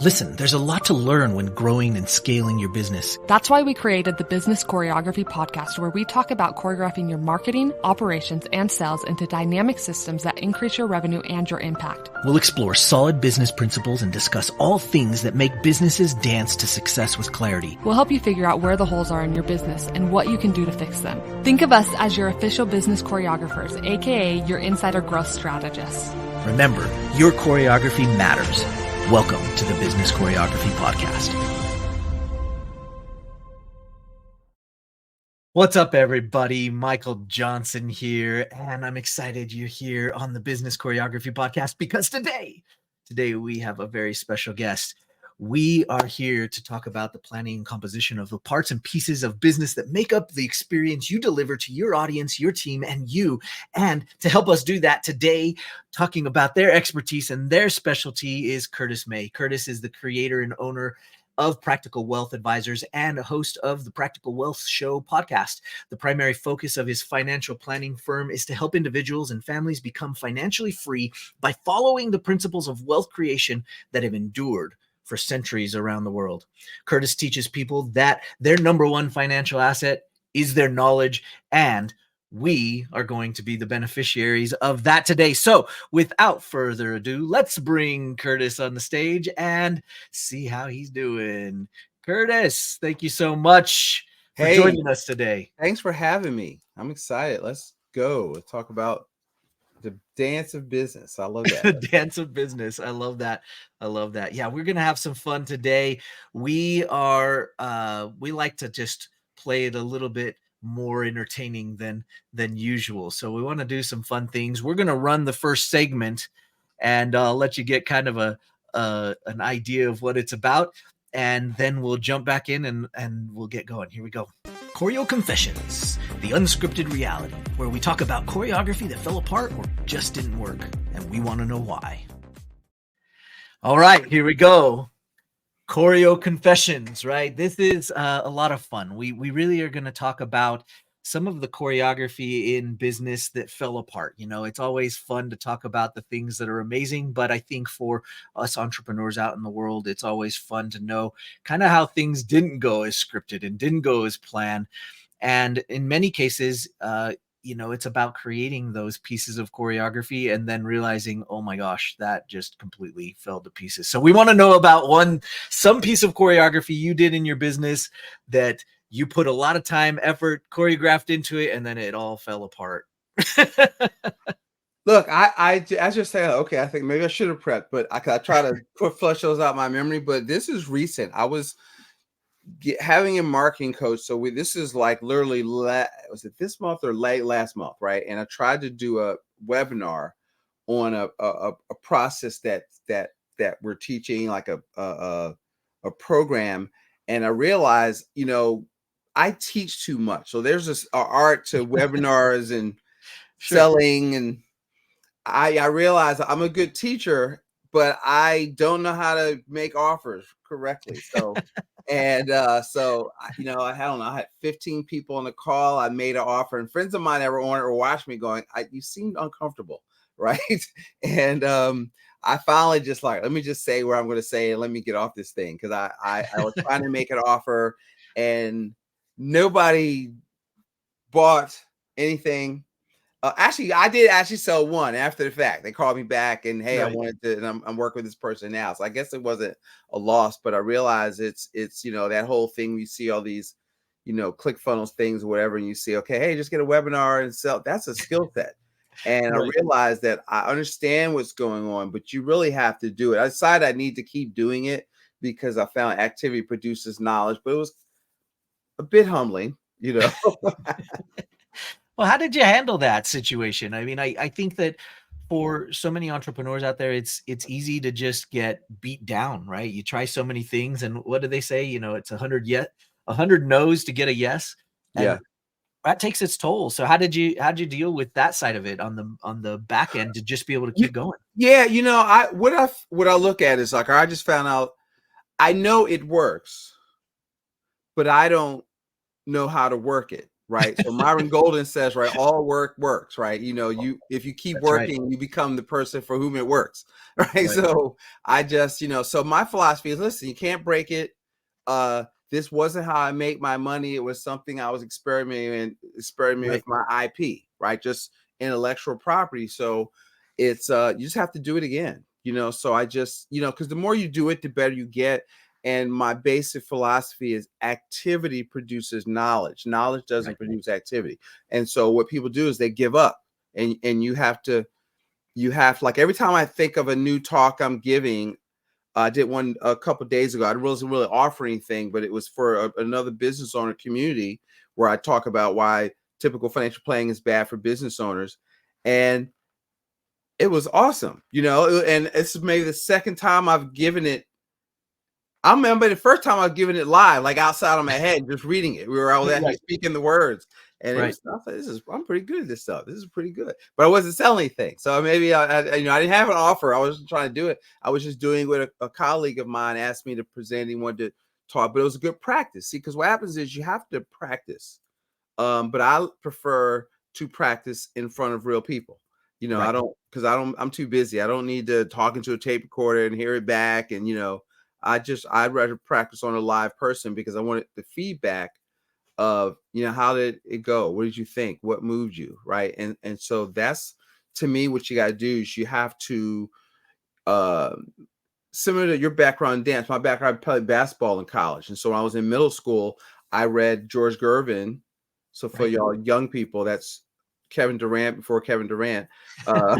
Listen, there's a lot to learn when growing and scaling your business. That's why we created the Business Choreography podcast, where we talk about choreographing your marketing, operations, and sales into dynamic systems that increase your revenue and your impact. We'll explore solid business principles and discuss all things that make businesses dance to success with clarity. We'll help you figure out where the holes are in your business and what you can do to fix them. Think of us as your official business choreographers, aka your insider growth strategists. Remember, your choreography matters. Welcome to the Business Choreography Podcast. What's up, everybody? Michael Johnson here, and I'm excited you're here on the Business Choreography Podcast because today we have a very special guest. We are here to talk about the planning and composition of the parts and pieces of business that make up the experience you deliver to your audience, your team, and you. And to help us do that today, talking about their expertise and their specialty is Curtis May. Curtis is the creator and owner of Practical Wealth Advisors and a host of the Practical Wealth Show podcast. The primary focus of his financial planning firm is to help individuals and families become financially free by following the principles of wealth creation that have endured for centuries around the world. Curtis teaches people that their number one financial asset is their knowledge, and we are going to be the beneficiaries of that today. So without further ado, let's bring Curtis on the stage and see how he's doing. Curtis, thank you so much for joining us today. Thanks for having me. I'm excited. Let's go. Let's talk about the dance of business. I love that. The dance of business. I love that. Yeah, we're going to have some fun today. We like to just play it a little bit more entertaining than usual. So we want to do some fun things. We're going to run the first segment and let you get kind of an idea of what it's about. And then we'll jump back in and we'll get going. Here we go. Choreo Confessions, the unscripted reality, where we talk about choreography that fell apart or just didn't work, and we want to know why. All right, here we go. Choreo Confessions, right? This is a lot of fun. We really are going to talk about some of the choreography in business that fell apart. You know, it's always fun to talk about the things that are amazing, but I think for us entrepreneurs out in the world, it's always fun to know kind of how things didn't go as scripted and didn't go as planned. And in many cases, it's about creating those pieces of choreography and then realizing, oh my gosh, that just completely fell to pieces. So we want to know about some piece of choreography you did in your business that you put a lot of time, effort, choreographed into it, and then it all fell apart. Look, I just say, okay, I think maybe I should have prepped, but I try to flush those out of my memory. But this is recent. I was having a marketing coach. So this is like literally, was it this month or late last month, right? And I tried to do a webinar on a process that we're teaching, like a program. And I realized, I teach too much. So there's this art to webinars and selling. And I realize I'm a good teacher, but I don't know how to make offers correctly. So, I had 15 people on the call. I made an offer, and friends of mine that were on it or watched me going, you seemed uncomfortable. Right. And, I finally just let me just say where I'm going to say, and let me get off this thing. Cause I was trying to make an offer and nobody bought anything. Actually, I did sell one after the fact. They called me back and, hey, right. I wanted to, and I'm working with this person now. So I guess it wasn't a loss, but I realized it's that whole thing. You see all these, ClickFunnels things or whatever, and you see, okay, hey, just get a webinar and sell. That's a skill set. And right. I realized that I understand what's going on, but you really have to do it. I decided I need to keep doing it because I found activity produces knowledge, but it was a bit humbling, Well, how did you handle that situation? I mean, I think that for so many entrepreneurs out there, it's easy to just get beat down, right? You try so many things, and what do they say? It's 100 no's to get a yes. And yeah, that takes its toll. So how'd you deal with that side of it on the back end to just be able to keep going? Yeah, what I look at is like, I just found out I know it works, but I don't know how to work it. right? So Myron Golden says, right, all work works, right? You know, if you keep That's right. working, you become the person for whom it works, right? Right. So I just, so my philosophy is, listen, you can't break it. This wasn't how I make my money. It was something I was experimenting Right. with my IP, right? Just intellectual property. So it's you just have to do it again, So I just, because the more you do it, the better you get. And my basic philosophy is activity produces knowledge. Knowledge doesn't Right. produce activity. And so what people do is they give up. And you have like every time I think of a new talk I'm giving, I did one a couple of days ago. I wasn't really offering anything, but it was for another business owner community where I talk about why typical financial planning is bad for business owners. And it was awesome, and it's maybe the second time I've given it. I remember the first time I was giving it live, like outside of my head, just reading it. I was actually Right. speaking the words, and it Right. was. I thought, I'm pretty good at this stuff. This is pretty good, but I wasn't selling anything. So maybe I didn't have an offer. I wasn't trying to do it. I was just doing what a colleague of mine asked me to present. He wanted to talk, but it was a good practice. See, because what happens is you have to practice. But I prefer to practice in front of real people. Right. I'm too busy. I don't need to talk into a tape recorder and hear it back. And, I'd rather practice on a live person because I wanted the feedback of, how did it go? What did you think? What moved you? Right. And so that's, to me, what you got to do is you have to, uh, similar to your background in dance, my background, I played basketball in college. And so when I was in middle school, I read George Gervin. So for Right. y'all young people, that's Kevin Durant before Kevin Durant. Uh,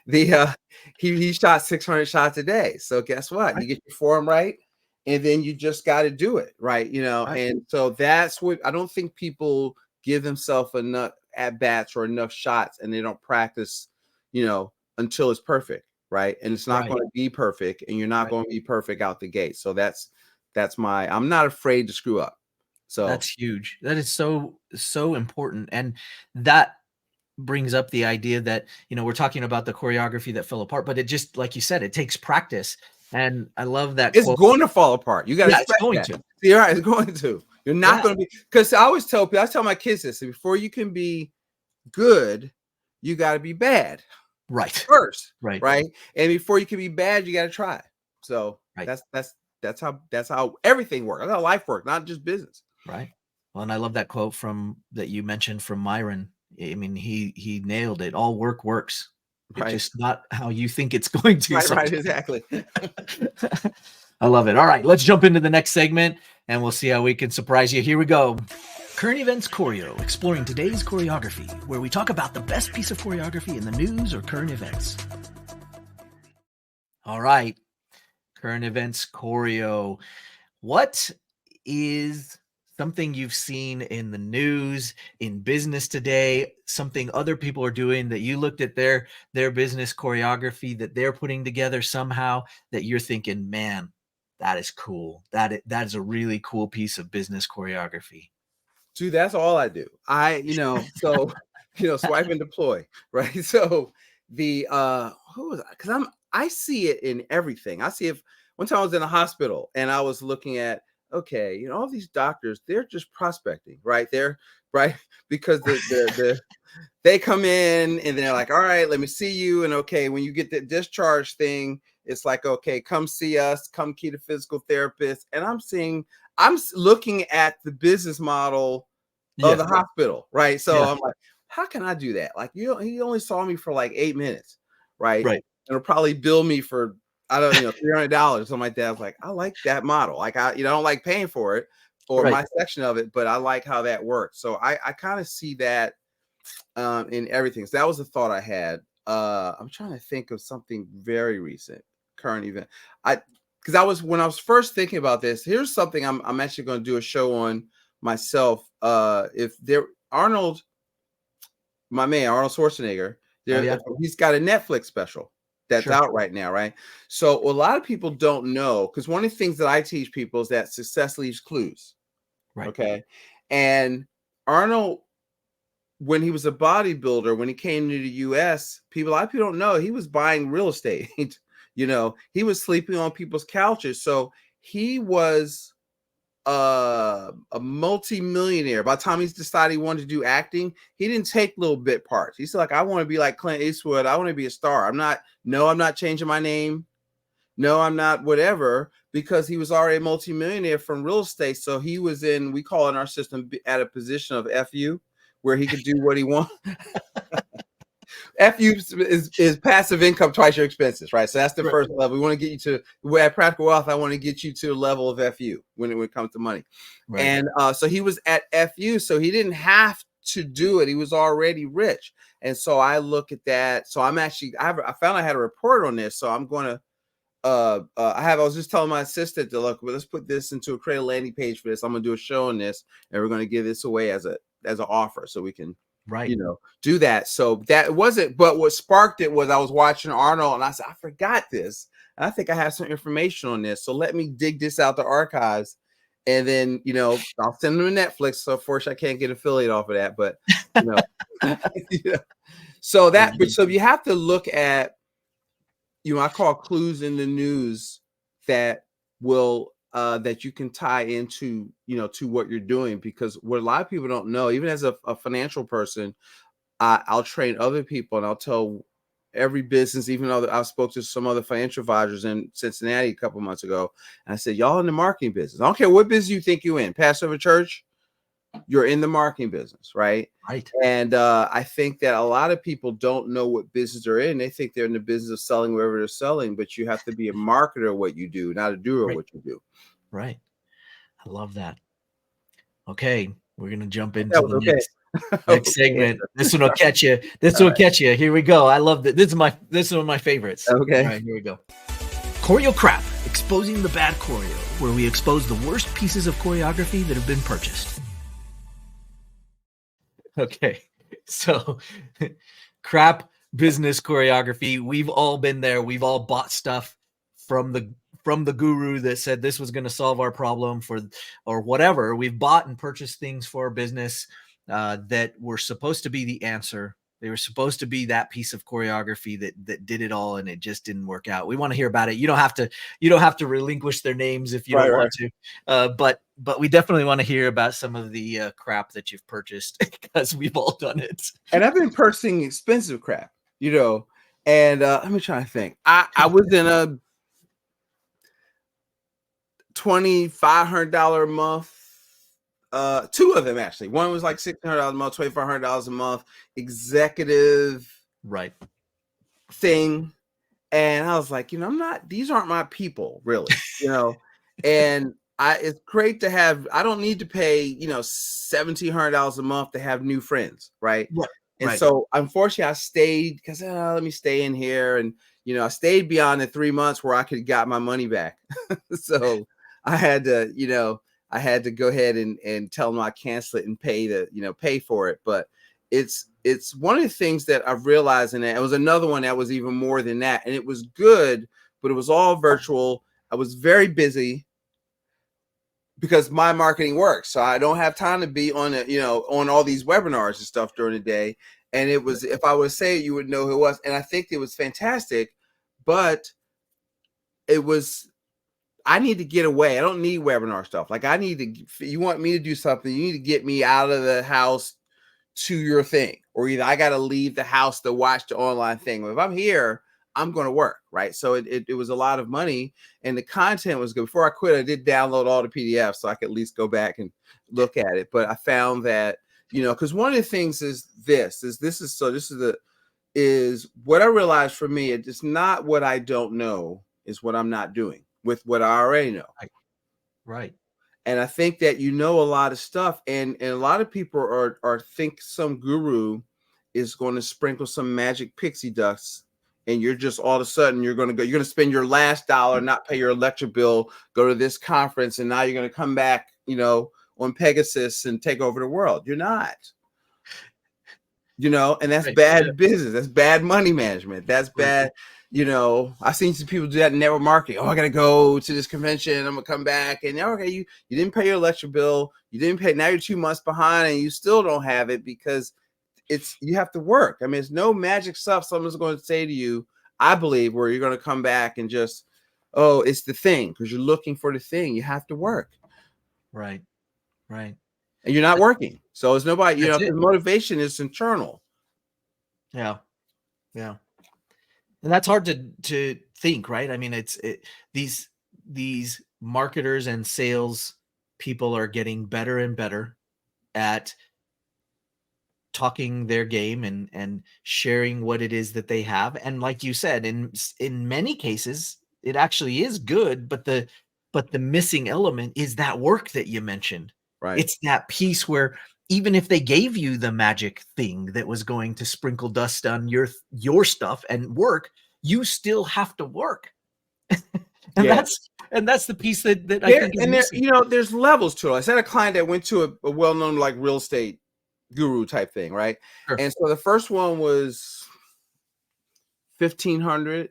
the he shot 600 shots a day. So guess what? Right. You get your form right, and then you just got to do it right. Right. And so that's what I don't think people give themselves enough at bats or enough shots, and they don't practice, until it's perfect. Right. And it's not Right. going to be perfect, and you're not Right. going to be perfect out the gate. So I'm not afraid to screw up. So That's huge. That is so important. And that brings up the idea that, we're talking about the choreography that fell apart, but it just, like you said, it takes practice. And I love that it's quote. going to fall apart. You got to Yeah, it's expect going that. to. You're right. It's going to. You're not Yeah. going to be, because I always tell people, I tell my kids this: before you can be good, you got to be bad Right. first, Right. right? And before you can be bad, you got to try. So Right. that's how everything works. That's how life works, not just business. Right. Well, and I love that quote that you mentioned from Myron. I mean, he nailed it. All work works. It's Right. just not how you think it's going to Right. Right. sometimes. Exactly. I love it. All right, let's jump into the next segment and we'll see how we can surprise you. Here we go. Current Events Choreo, exploring today's choreography, where we talk about the best piece of choreography in the news or current events. All right, Current Events Choreo. What is something you've seen in the news, in business today, something other people are doing that you looked at their business choreography that they're putting together somehow that you're thinking, man, that is cool. That is a really cool piece of business choreography. Dude, that's all I do. Swipe and deploy, right? So the who was I? Because I see it in everything. I see it. One time I was in a hospital and I was looking at, okay, all these doctors, they're just prospecting, right? They're right because they come in and they're like, all right, let me see you. And okay, when you get the discharge thing, it's like, okay, come see us, come key to physical therapist. And I'm looking at the business model of Yeah, the hospital, right? So yeah, I'm like, how can I do that? Like, he only saw me for like 8 minutes, right? right, And it'll probably bill me for, I don't know, $300, something like that. I was like, I like that model. Like, I don't like paying for it or right. my section of it, but I like how that works. So I kind of see that in everything. So that was the thought I had. I'm trying to think of something very recent, current event. Because when I was first thinking about this, here's something I'm actually going to do a show on myself. If there Arnold, my man Arnold Schwarzenegger, Oh yeah, he's got a Netflix special that's sure, out right now, right? So a lot of people don't know, because one of the things that I teach people is that success leaves clues. right. Okay, and Arnold, when he was a bodybuilder, when he came to the US, a lot of people don't know he was buying real estate. He was sleeping on people's couches. So he was a multi-millionaire. By the time he decided he wanted to do acting, he didn't take little bit parts. He said, like, I want to be like Clint Eastwood. I want to be a star. I'm not changing my name. No, I'm not whatever, because he was already a multi-millionaire from real estate. So he was we call it in our system, at a position of FU, where he could do what he wants. FU is passive income twice your expenses, right? So that's the first level. We want to get you to, at Practical Wealth, I want to get you to a level of FU when it comes to money. Right. And so he was at FU, so he didn't have to do it. He was already rich. And so I look at that. So I found I had a report on this. So I'm going to, I was just telling my assistant to look, well, let's put this into create a landing page for this. I'm going to do a show on this, and we're going to give this away as an offer, so we can, do that. So that wasn't, but what sparked it was I was watching Arnold, and I said, I forgot this. And I think I have some information on this. So let me dig this out the archives, and then, I'll send them to Netflix. So of course I can't get affiliate off of that, but, so you have to look at, I call clues in the news that will, that you can tie into, to what you're doing, because what a lot of people don't know, even as a financial person, I'll train other people, and I'll tell every business, even though I spoke to some other financial advisors in Cincinnati a couple months ago, and I said, y'all in the marketing business. I don't care what business you think you're in, pastor of a church, you're in the marketing business, right? Right. And I think that a lot of people don't know what business they're in. They think they're in the business of selling wherever they're selling, but you have to be a marketer of what you do, not a doer of what you do. Right. I love that. Okay, we're gonna jump into the next segment. This one will catch you. This will catch you. Here we go. I love that. This is one of my favorites. Okay. All right, here we go. Choreo Crap, exposing the bad choreo, where we expose the worst pieces of choreography that have been purchased. Okay, so crap business choreography. We've all been there. We've all bought stuff from the guru that said this was going to solve our problem or whatever. We've bought and purchased things for our business that were supposed to be the answer. They were supposed to be that piece of choreography that did it all, and it just didn't work out. We want to hear about it. You don't have to relinquish their names if you don't want to. But we definitely want to hear about some of the crap that you've purchased, because we've all done it. And I've been purchasing expensive crap, and let me try to think. I was in a $2,500 a month. Two of them, actually. One was like $1,600 a month, $2,500 a month executive thing. And I was like, these aren't my people, really, and it's great to have, I don't need to pay, $1,700 a month to have new friends. Right. And so unfortunately I stayed because let me stay in here. And, I stayed beyond the 3 months where I could got my money back. So I had to go ahead and tell them I cancel it and pay for it. But it's one of the things that I've realized, and it was another one that was even more than that. And it was good, but it was all virtual. I was very busy because my marketing works. So I don't have time to be on on all these webinars and stuff during the day. And it was, if I would say it, you would know who it was. And I think it was fantastic, but I need to get away. I don't need webinar stuff. Like you want me to do something, you need to get me out of the house to your thing, or either I got to leave the house to watch the online thing. If I'm here, I'm going to work. Right. So it was a lot of money, and the content was good. Before I quit, I did download all the PDFs so I could at least go back and look at it. But I found that, because one of the things is what I realized for me, it's not what I don't know, is what I'm not doing with what I already know. Right. And I think that a lot of stuff, and a lot of people are think some guru is going to sprinkle some magic pixie dust, and you're just all of a sudden you're going to spend your last dollar, not pay your electric bill, go to this conference, and now you're going to come back, on Pegasus and take over the world. You're not. And that's bad business. That's bad money management. That's bad. I've seen some people do that in network marketing. Oh, I got to go to this convention. I'm going to come back. And okay, you didn't pay your electric bill. You didn't pay. Now you're 2 months behind and you still don't have it because you have to work. I mean, it's no magic stuff someone's going to say to you, I believe, where you're going to come back and just, oh, it's the thing, because you're looking for the thing. You have to work. Right. Right. and you're not working. So it's nobody, That's the it. motivation is internal. Yeah. Yeah. And that's hard to think, right? I mean, these these marketers and sales people are getting better and better at talking their game and sharing what it is that they have. And like you said, in many cases, it actually is good, but the missing element is that work that you mentioned. Right. It's that piece where even if they gave you the magic thing that was going to sprinkle dust on your stuff and work, you still have to work. And Yeah. that's the piece that I There think is and there, missing. there's levels to it. I had a client that went to a well-known like real estate guru type thing, right? Sure. And so the first one was 1,500.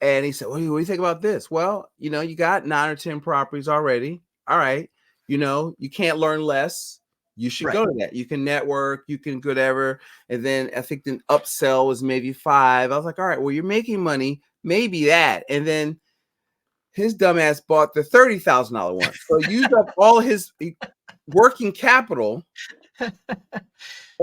And he said, well, what do you think about this? Well, you got 9 or 10 properties already. All right. You can't learn less. You should Right. go to that. You can network, you can whatever. And then I think the upsell was maybe 5. I was like, all right, well, you're making money, maybe that. And then his dumbass bought the $30,000 one. So used up all his working capital.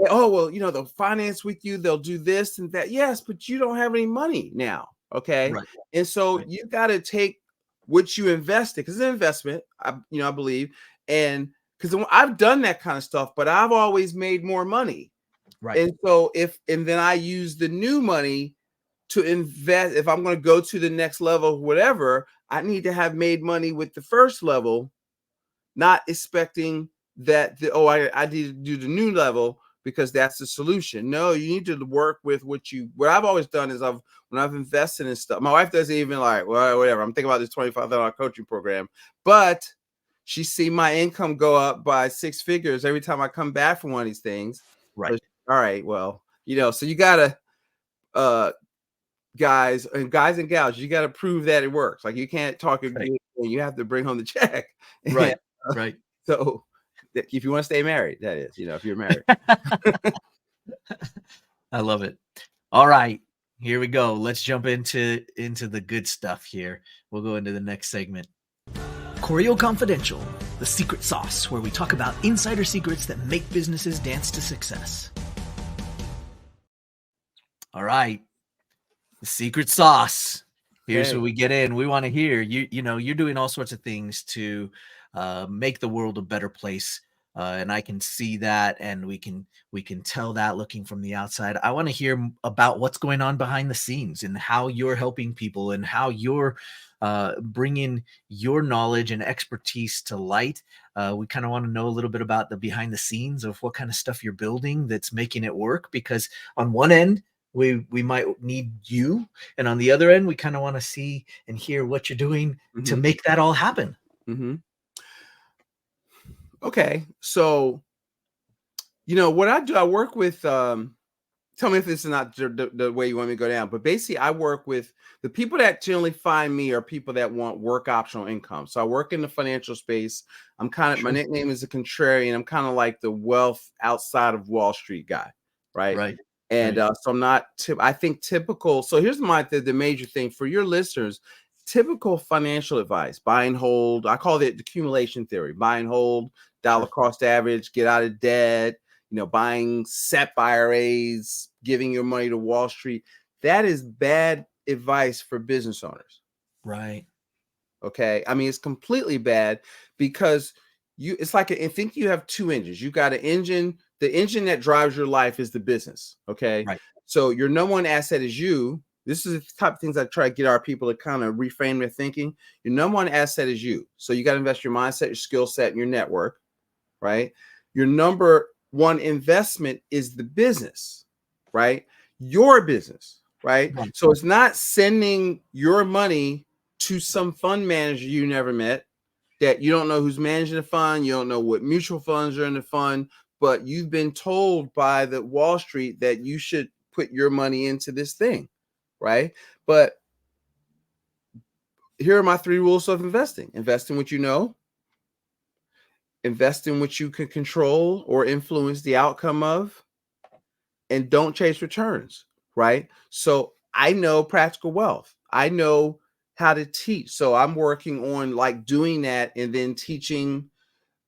Oh, well, they'll finance with you, they'll do this and that. Yes, but you don't have any money now. Okay. Right. And so Right. you got to take what you invested because it's an investment, I believe. And because I've done that kind of stuff, but I've always made more money. Right. And so and then I use the new money to invest. If I'm going to go to the next level, whatever, I need to have made money with the first level, not expecting that I need to do the new level because that's the solution. No, you need to work with what I've always done is when I've invested in stuff, my wife doesn't even like, well, whatever. I'm thinking about this $25,000 coaching program, but she see my income go up by 6 figures every time I come back from one of these things. Right. But, all right, well, so you gotta guys and gals, you gotta prove that it works. Like you can't talk a Right. good thing, you have to bring home the check. And Right. Right. so if you want to stay married, that is, if you're married. I love it. All right, here we go. Let's jump into the good stuff here. We'll go into the next segment. Choreo Confidential, the secret sauce, where we talk about insider secrets that make businesses dance to success. All right, the secret sauce. Here's Okay. where we get in. We want to hear you're doing all sorts of things to make the world a better place, and I can see that, and we can tell that looking from the outside. I want to hear about what's going on behind the scenes and how you're helping people and how you're bringing your knowledge and expertise to light. We kind of want to know a little bit about the behind the scenes of what kind of stuff you're building that's making it work. Because on one end, we might need you, and on the other end, we kind of want to see and hear what you're doing to Mm-hmm. make that all happen. Mm-hmm. Okay. So, what I do, I work with, tell me if this is not the way you want me to go down, but basically I work with the people that generally find me are people that want work optional income. So I work in the financial space. My Sure. nickname is a contrarian. I'm kind of like the wealth outside of Wall Street guy. Right. Right. And Right. so I'm not, I think typical. So here's the major thing for your listeners, typical financial advice, buy and hold. I call it the accumulation theory, buy and hold, dollar Sure. cost average, get out of debt, buying SEP IRAs, giving your money to Wall Street. That is bad advice for business owners. Right. Okay. I mean, it's completely bad because it's like, I think you have 2 engines. You got an engine. The engine that drives your life is the business. Okay. Right. So your number one asset is you. This is the type of things I try to get our people to kind of reframe their thinking. Your number one asset is you. So you got to invest your mindset, your skill set, and your network. Right. Your number one investment is the business, right? Your business, right? Right. So it's not sending your money to some fund manager you never met that you don't know who's managing the fund, you don't know what mutual funds are in the fund, but you've been told by the Wall Street that you should put your money into this thing, right? But here are my 3 rules of investing. Invest in what you know, invest in what you can control or influence the outcome of, and don't chase returns, right? So I know practical wealth. I know how to teach. So I'm working on like doing that and then teaching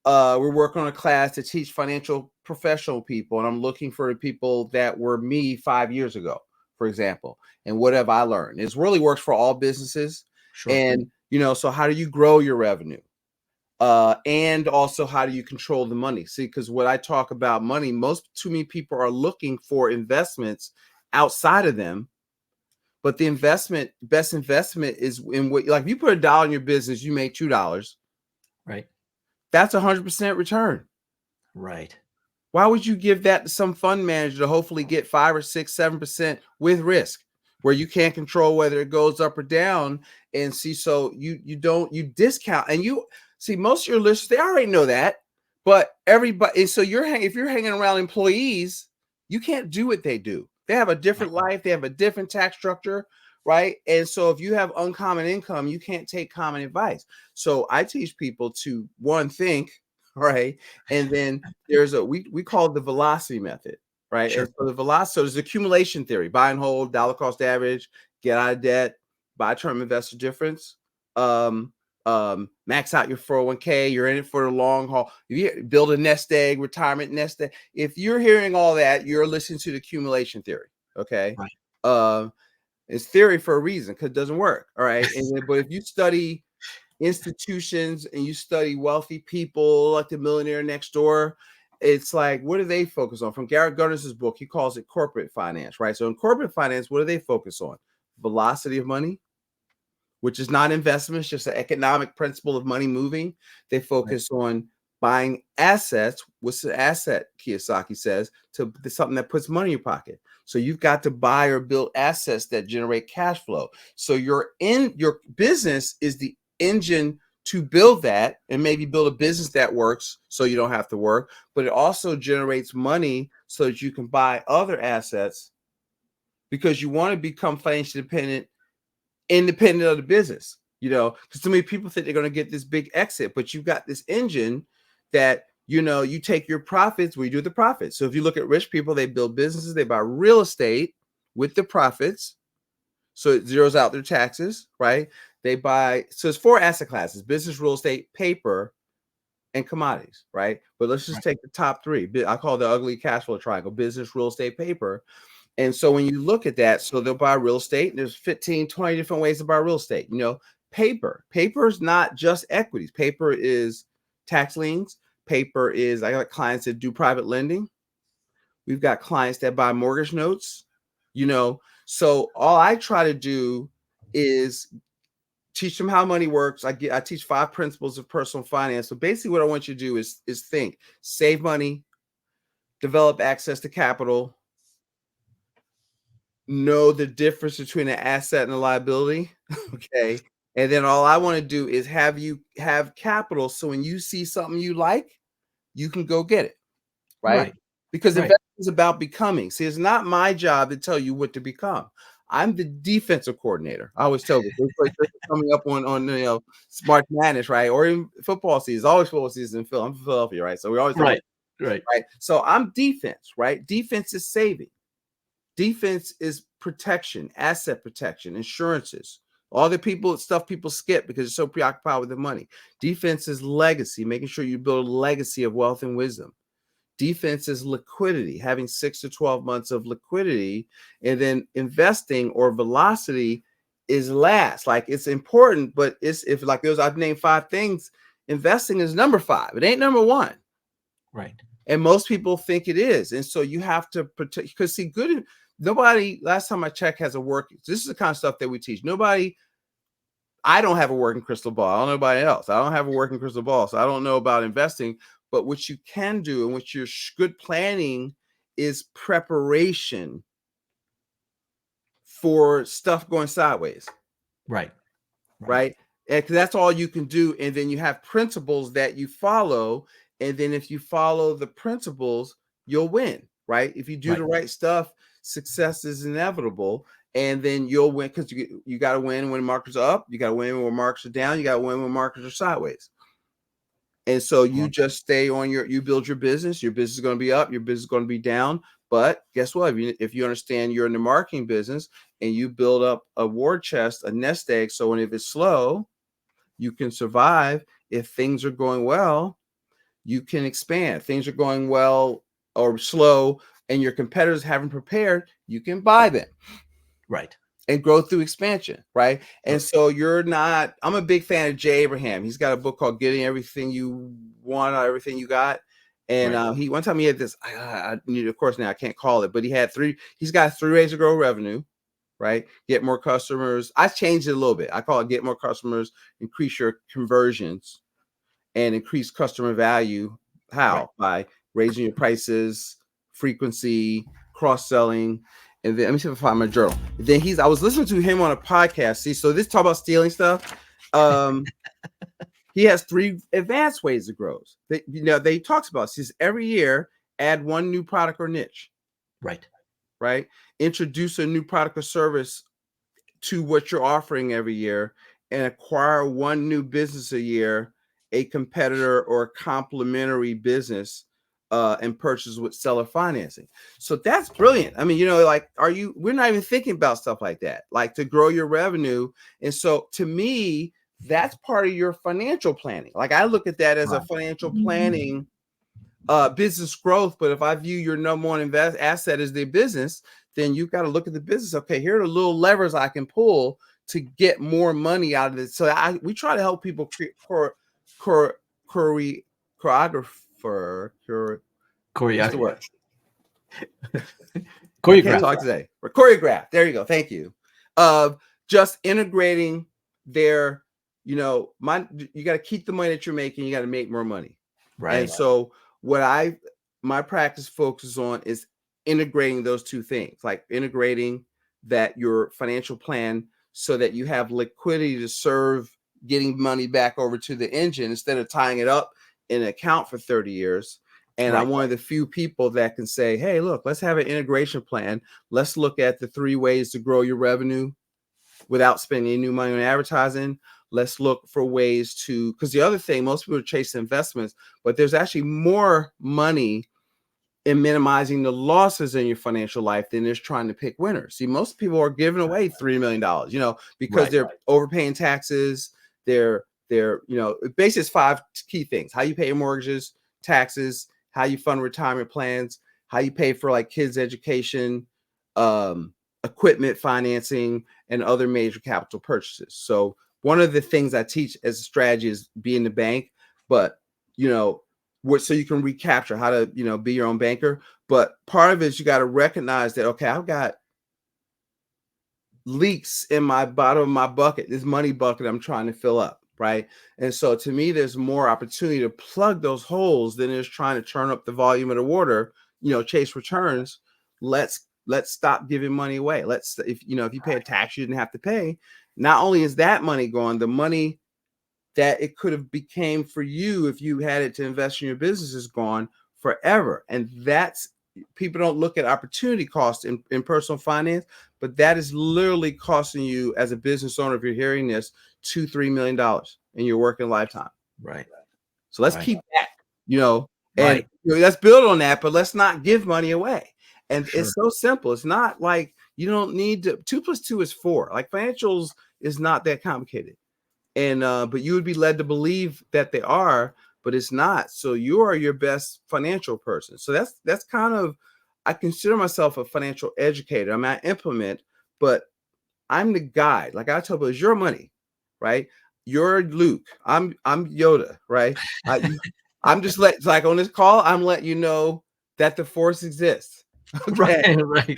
we're working on a class to teach financial professional people, and I'm looking for the people that were me 5 years ago, for example. And what have I learned? It really works for all businesses. Sure. And so how do you grow your revenue? And also, how do you control the money? See, because when I talk about money, too many people are looking for investments outside of them. But the best investment is in what, like, if you put $1 in your business, you make $2. Right. That's 100% return. Right. Why would you give that to some fund manager to hopefully get 5 or 6, 7% with risk, where you can't control whether it goes up or down? And see, so you discount, and you see most of your listeners, they already know that, but everybody. So if you're hanging around employees, you can't do what they do. They have a different life. They have a different tax structure, right? And so if you have uncommon income, you can't take common advice. So I teach people to, one, think, right, and then there's we call it the velocity method, right? Sure. And so there's accumulation theory: buy and hold, dollar cost average, get out of debt, buy term investor difference, max out your 401k. You're in it for the long haul. If you build a nest egg, retirement nest egg. If you're hearing all that, you're listening to the accumulation theory. Okay. Right. It's theory for a reason, because it doesn't work. All right. But if you study institutions and you study wealthy people like the millionaire next door, it's like, what do they focus on? From Garrett Gardner's book, he calls it corporate finance, right? So in corporate finance, what do they focus on? Velocity of money, which is not investment, it's just an economic principle of money moving. They focus on buying assets. What's the asset, Kiyosaki says, to something that puts money in your pocket. So you've got to buy or build assets that generate cash flow. So your business is the engine to build that, and maybe build a business that works so you don't have to work, but it also generates money so that you can buy other assets, because you want to become financially independent of the business, because so many people think they're going to get this big exit, but you've got this engine that, you take your profits where you do the profits. So if you look at rich people, they build businesses, they buy real estate with the profits. So it zeroes out their taxes, right? So it's 4 asset classes: business, real estate, paper, and commodities, right? But let's just take the top 3. I call it the ugly cash flow triangle: business, real estate, paper. And so when you look at that, so they'll buy real estate, and there's 15, 20 different ways to buy real estate. Paper is not just equities. Paper is tax liens. Paper is, I got clients that do private lending. We've got clients that buy mortgage notes, So all I try to do is teach them how money works. I teach 5 principles of personal finance. So basically what I want you to do is think: save money, develop access to capital, know the difference between an asset and a liability. Okay. And then all I want to do is have you have capital, so when you see something you like, you can go get it. Right. Because investing is about becoming. See, it's not my job to tell you what to become. I'm the defensive coordinator. I always tell people, coming up on March Madness, right? Or in football season, always football season in Phil. I'm from Philadelphia, right? So we always Right. So I'm defense, right? Defense is saving. Defense is protection, asset protection, insurances, all the stuff people skip because they're so preoccupied with the money. Defense is legacy, making sure you build a legacy of wealth and wisdom. Defense is liquidity, having 6 to 12 months of liquidity. And then investing, or velocity, is last. Like, it's important, but I've named 5 things. Investing is number 5. It ain't number 1. Right. And most people think it is. And so you have to protect, because see, nobody, last time I checked, has a working. This is the kind of stuff that we teach. I don't have a working crystal ball. I don't know anybody else. I don't have a working crystal ball. So I don't know about investing. But what you can do, and what your good planning is, preparation for stuff going sideways. Right. And that's all you can do. And then you have principles that you follow. And then if you follow the principles, you'll win. Right. If you do the right stuff, success is inevitable. And then you'll win, because you got to win when markets are up. You got to win when markets are down. You got to win when markets are sideways. And so you just stay on you build your business. Your business is going to be up. Your business is going to be down. But guess what? If you understand you're in the marketing business, and you build up a war chest, a nest egg, so if it's slow, you can survive. If things are going well, you can expand. Things are going well or slow, and your competitors haven't prepared, you can buy them. Right. And grow through expansion, right? And so you're not, I'm a big fan of Jay Abraham. He's got a book called Getting Everything You Want or Everything You Got. And he one time he had this, of course now I can't call it, but he's got 3 ways to grow revenue, right? Get more customers. I changed it a little bit. I call it get more customers, increase your conversions, and increase customer value. How? By raising your prices, frequency, cross-selling. And then let me see if I find my journal. Then I was listening to him on a podcast. See, so this talk about stealing stuff. He has 3 advanced ways to grow. They talks about, says every year add 1 new product or niche. Right. Introduce a new product or service to what you're offering every year, and acquire 1 new business a year, a competitor or complementary business, and purchase with seller financing. So that's brilliant. I mean, like, we're not even thinking about stuff like that, like to grow your revenue. And so to me, that's part of your financial planning. Like I look at that as a financial planning business growth. But if I view your number one asset as the business, then you've got to look at the business. Okay, here are the little levers I can pull to get more money out of it. So we try to help people choreographer. What's the word? Choreograph. Talk today. Choreograph. There you go. Thank you. Just integrating their, you got to keep the money that you're making. You got to make more money. Right. And so my practice focuses on is integrating those 2 things, like integrating that your financial plan so that you have liquidity to serve getting money back over to the engine instead of tying it up in an account for 30 years. And I'm one of the few people that can say, hey, look, let's have an integration plan. Let's look at the 3 ways to grow your revenue without spending any new money on advertising. Let's look for ways to, because the other thing, most people are chasing investments, but there's actually more money in minimizing the losses in your financial life than is trying to pick winners. See, most people are giving away $3 million, because they're overpaying taxes. They're basically it's 5 key things: how you pay your mortgages, taxes, how you fund retirement plans, how you pay for like kids' education, equipment financing, and other major capital purchases. So one of the things I teach as a strategy is be in the bank, but so you can recapture how to, be your own banker. But part of it is you got to recognize that, okay, I've got leaks in my bottom of my bucket, this money bucket I'm trying to fill up. Right. And so to me, there's more opportunity to plug those holes than there's trying to turn up the volume of the water, chase returns. Let's stop giving money away. If you pay a tax you didn't have to pay, not only is that money gone, the money that it could have became for you if you had it to invest in your business is gone forever. And that's, people don't look at opportunity cost in personal finance, but that is literally costing you as a business owner, if you're hearing this, $2-3 million in your working lifetime. Right. So let's keep that, and let's build on that, but let's not give money away. And it's so simple. It's not like you don't need to, 2 + 2 is 4. Like financials is not that complicated. And but you would be led to believe that they are, but it's not. So you are your best financial person. So that's kind of, I consider myself a financial educator. I mean, I implement, but I'm the guide. Like I tell people, it's your money, right? You're Luke. I'm Yoda, right? I'm just like on this call, I'm letting you know that the force exists. Okay. Right.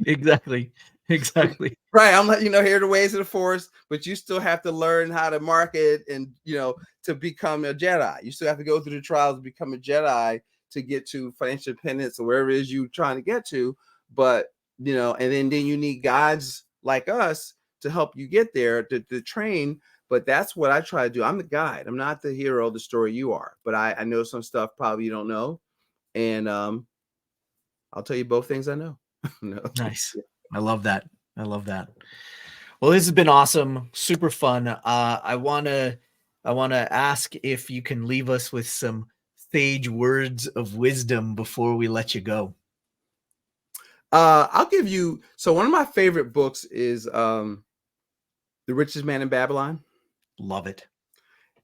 Exactly. Right. I'm letting you know, here are the ways of the force, but you still have to learn how to market and, to become a Jedi. You still have to go through the trials to become a Jedi to get to financial independence or wherever it is you're trying to get to. But, and then you need guides like us to help you get there to train. But that's what I try to do. I'm the guide. I'm not the hero of the story you are, but I know some stuff probably you don't know. And I'll tell you both things I know. No. Nice. I love that. Well, this has been awesome. Super fun. I want to ask if you can leave us with some sage words of wisdom before we let you go. I'll give you, so one of my favorite books is The Richest Man in Babylon. Love it.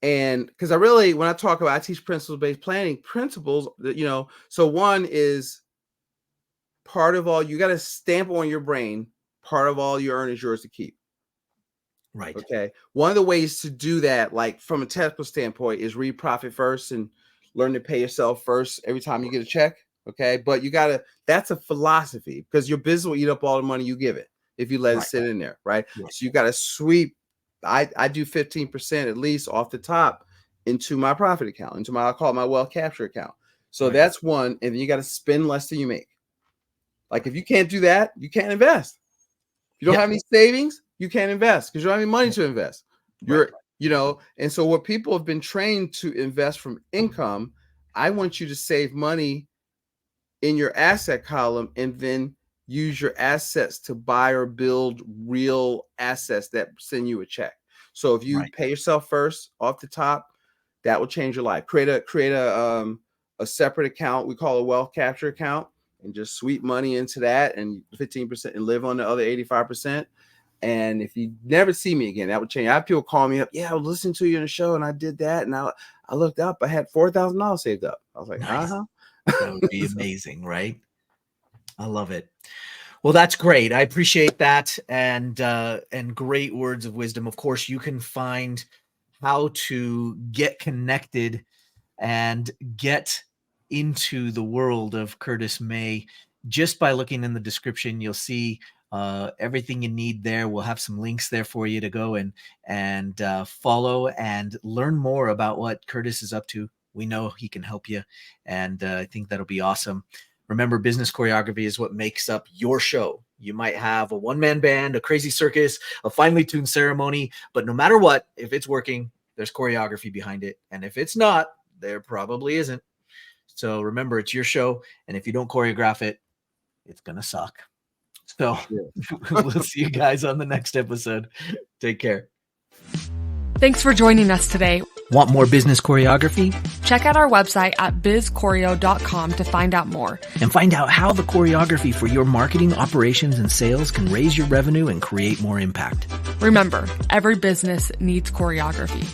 And because when I talk about, I teach principles-based planning, principles that, so one is part of all, you got to stamp on your brain, part of all you earn is yours to keep. Right. Okay. One of the ways to do that, like from a technical standpoint, is read Profit First and learn to pay yourself first every time you get a check. Okay. But that's a philosophy, because your business will eat up all the money you give it if you let it sit in there. Right. So you got to sweep. I do 15% at least off the top into my profit account, I call it my wealth capture account. So that's one. And then you got to spend less than you make. Like if you can't do that, you can't invest. If you don't have any savings, you can't invest because you don't have any money to invest. And so what people have been trained to invest from income, I want you to save money in your asset column and then use your assets to buy or build real assets that send you a check. So if you pay yourself first off the top, that will change your life. Create a separate account we call a wealth capture account, and just sweep money into that, and 15%, and live on the other 85%. And if you never see me again, that would change. I have people call me up. Yeah, I was listening to you in the show and I did that. And I looked up, I had $4,000 saved up. I was like, That would be amazing, right? I love it. Well, that's great. I appreciate that. And great words of wisdom. Of course, you can find how to get connected and get into the world of Curtis May just by looking in the description. You'll see everything you need there. We'll have some links there for you to go and follow and learn more about what Curtis is up to. We know he can help you, and I think that'll be awesome. Remember, business choreography is what makes up your show. You might have a one-man band, a crazy circus, a finely tuned ceremony, but no matter what, if it's working, there's choreography behind it. And if it's not, there probably isn't. So remember, it's your show, and if you don't choreograph it, it's going to suck. So we'll see you guys on the next episode. Take care. Thanks for joining us today. Want more business choreography? Check out our website at bizchoreo.com to find out more. And find out how the choreography for your marketing, operations, and sales can raise your revenue and create more impact. Remember, every business needs choreography.